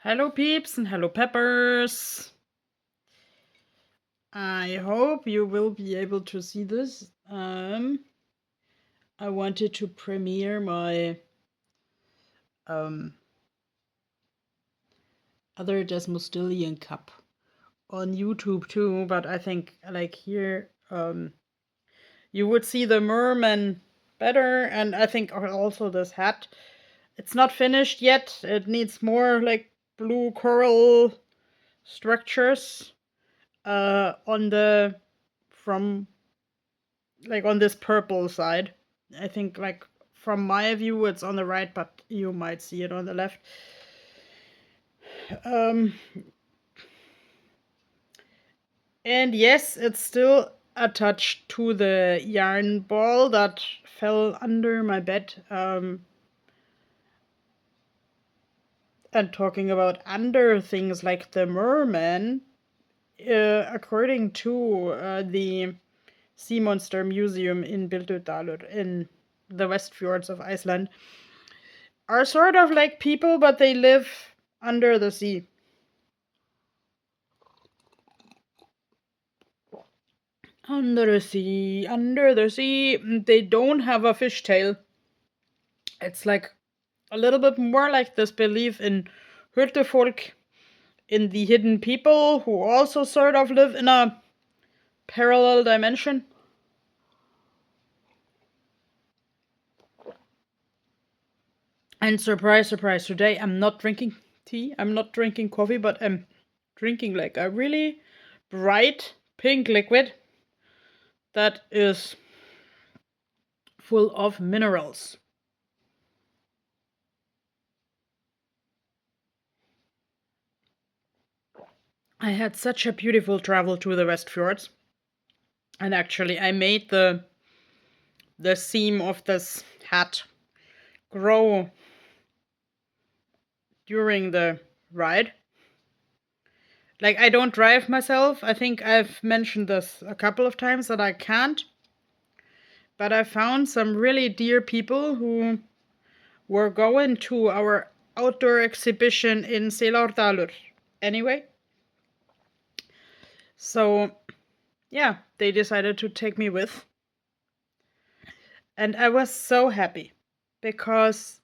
Hello peeps and hello peppers. I hope you will be able to see this. I wanted to premiere my other Desmostillion cup on YouTube too, but I think like here you would see the merman better, and I think also this hat. It's not finished yet. It needs more like blue coral structures on the from like on this purple side. I think like from my view it's on the right, but you might see it on the left. And yes, it's still attached to the yarn ball that fell under my bed. And talking about under things like the merman, according to the Sea Monster Museum in Bíldudalur in the West Fjords of Iceland, are sort of like people, but they live under the sea. Under the sea, they don't have a fishtail. It's like a little bit more like this belief in Hurtefolk, in the hidden people who also sort of live in a parallel dimension. And surprise, surprise, today I'm not drinking tea, I'm not drinking coffee, but I'm drinking like a really bright pink liquid that is full of minerals. I had such a beautiful travel to the West Fjords. And actually I made the seam of this hat grow during the ride. Like, I don't drive myself. I think I've mentioned this a couple of times that I can't. But I found some really dear people who were going to our outdoor exhibition in Selárdalur anyway. So, yeah, they decided to take me with. And I was so happy because,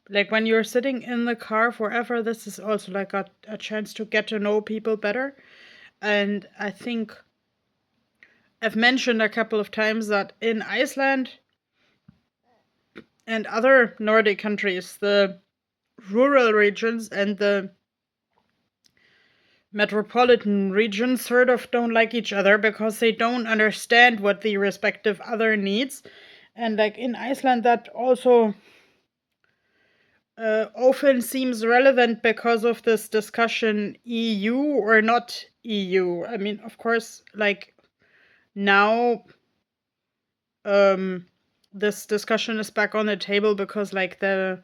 like, when you're sitting in the car forever, this is also like a chance to get to know people better. And I think I've mentioned a couple of times that in Iceland and other Nordic countries, the rural regions and the metropolitan regions sort of don't like each other because they don't understand what the respective other needs. And like in Iceland, that also often seems relevant because of this discussion, EU or not EU. I mean, of course, like now this discussion is back on the table because like the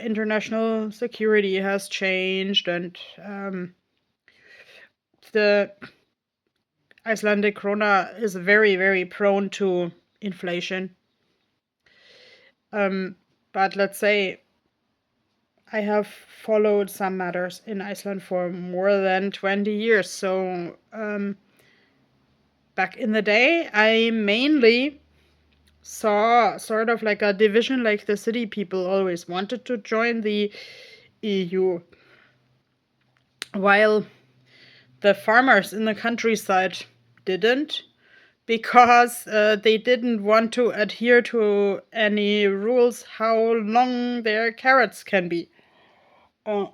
international security has changed, and the Icelandic krona is very, very prone to inflation. But let's say I have followed some matters in Iceland for more than 20 years. So back in the day, I mainly saw sort of like a division, like the city people always wanted to join the EU, while the farmers in the countryside didn't, because they didn't want to adhere to any rules how long their carrots can be. Of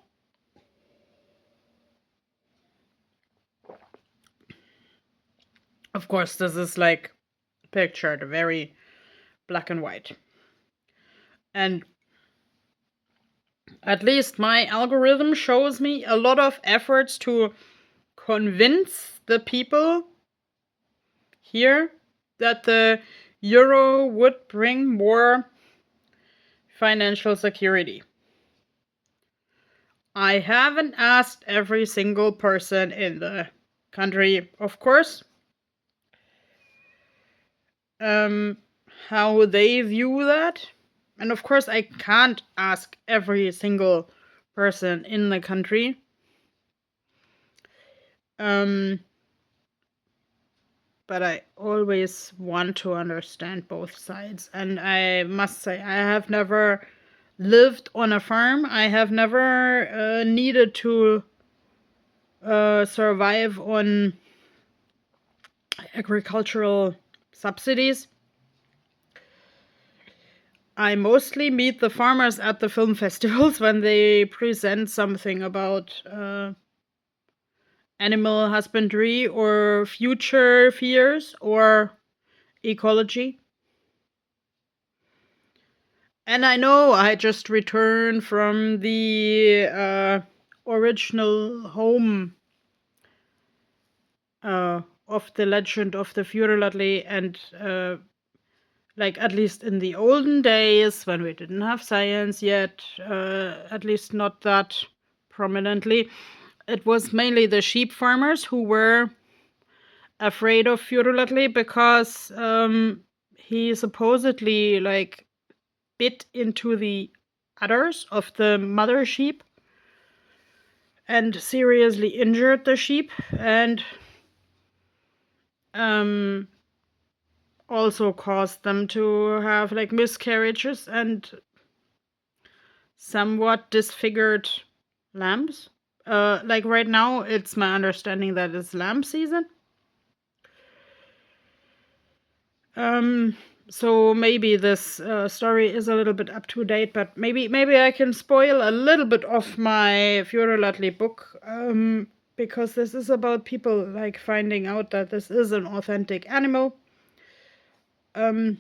course, this is like pictured very black and white. And at least my algorithm shows me a lot of efforts to convince the people here that the euro would bring more financial security. I haven't asked every single person in the country, of course, how they view that. And of course, I can't ask every single person in the country. But I always want to understand both sides. And I must say, I have never lived on a farm. I have never needed to survive on agricultural subsidies. I mostly meet the farmers at the film festivals when they present something about animal husbandry or future fears or ecology. And I know I just returned from the original home of the legend of the Fjords, and like at least in the olden days when we didn't have science yet, at least not that prominently, it was mainly the sheep farmers who were afraid of Fjords because he supposedly like bit into the udders of the mother sheep and seriously injured the sheep, and also caused them to have like miscarriages and somewhat disfigured lambs. Like right now, it's my understanding that it's lamb season. So maybe this story is a little bit up to date, but maybe I can spoil a little bit of my Fjords book, because this is about people like finding out that this is an authentic animal, and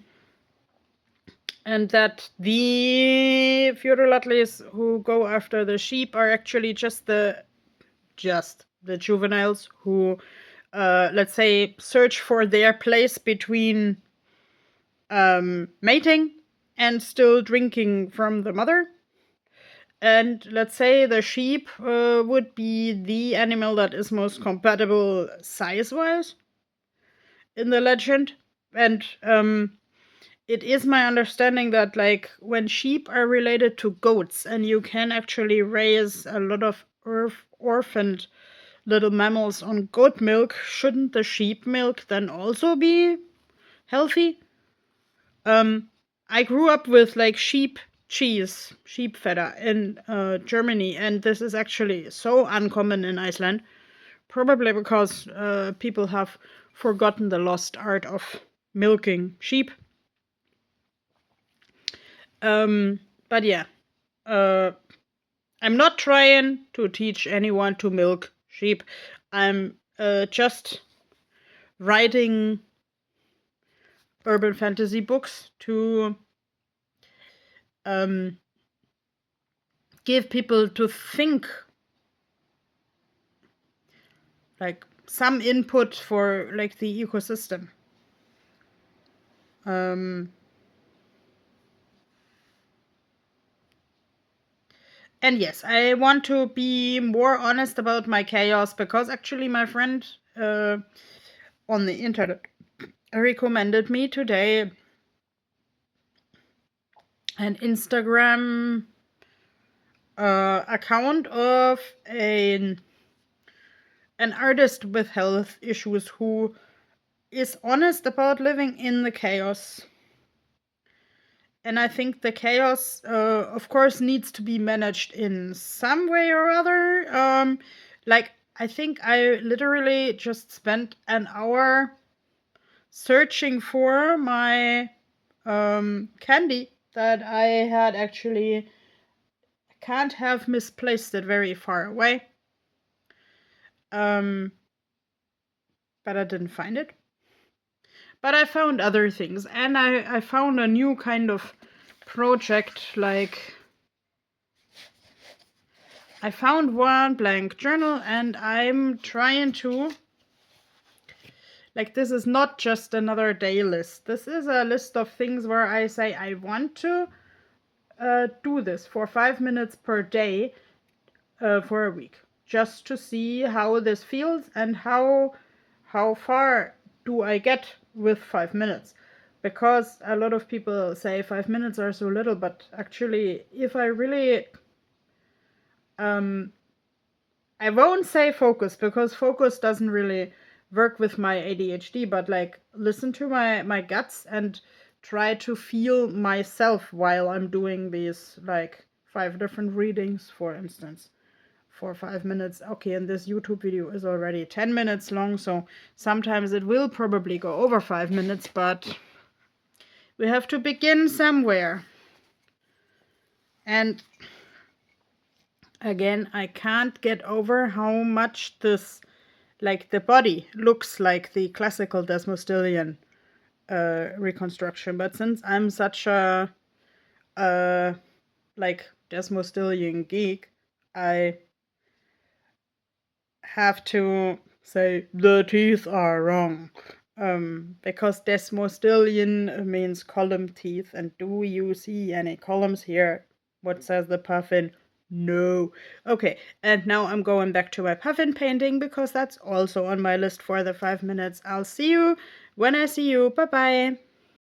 that the Fjords who go after the sheep are actually just the juveniles who, let's say, search for their place between mating and still drinking from the mother. And let's say the sheep would be the animal that is most compatible size-wise in the legend. And it is my understanding that like when sheep are related to goats and you can actually raise a lot of orphaned little mammals on goat milk, shouldn't the sheep milk then also be healthy? I grew up with like sheep cheese, sheep feta in Germany, and this is actually so uncommon in Iceland. Probably because people have forgotten the lost art of milking sheep. But yeah, I'm not trying to teach anyone to milk sheep. I'm just writing urban fantasy books to give people to think, like some input for like the ecosystem. And yes, I want to be more honest about my chaos because actually my friend on the internet recommended me today an Instagram account of an artist with health issues who is honest about living in the chaos. And I think the chaos, of course, needs to be managed in some way or other. Like, I think I literally just spent an hour searching for my candy that I had actually can't have misplaced it very far away. But I didn't find it. But I found other things, and I found a new kind of project. Like, I found one blank journal, and I'm trying to, like, this is not just another day list. This is a list of things where I say I want to do this for 5 minutes per day for a week, just to see how this feels and how far do I get with 5 minutes. Because a lot of people say 5 minutes are so little, but actually, if I really I won't say focus because focus doesn't really work with my ADHD, but like listen to my guts and try to feel myself while I'm doing these like 5 different readings, for instance, for 5 minutes. Okay, and this YouTube video is already 10 minutes long, so sometimes it will probably go over 5 minutes, but we have to begin somewhere. And again, I can't get over how much this, like the body looks like the classical Desmostilian reconstruction. But since I'm such a like Desmostilian geek, I have to say the teeth are wrong. Because Desmostilian means column teeth, and do you see any columns here? What says the puffin? No. Okay, and now I'm going back to my puffin painting because that's also on my list for the 5 minutes. I'll see you when I see you. Bye bye.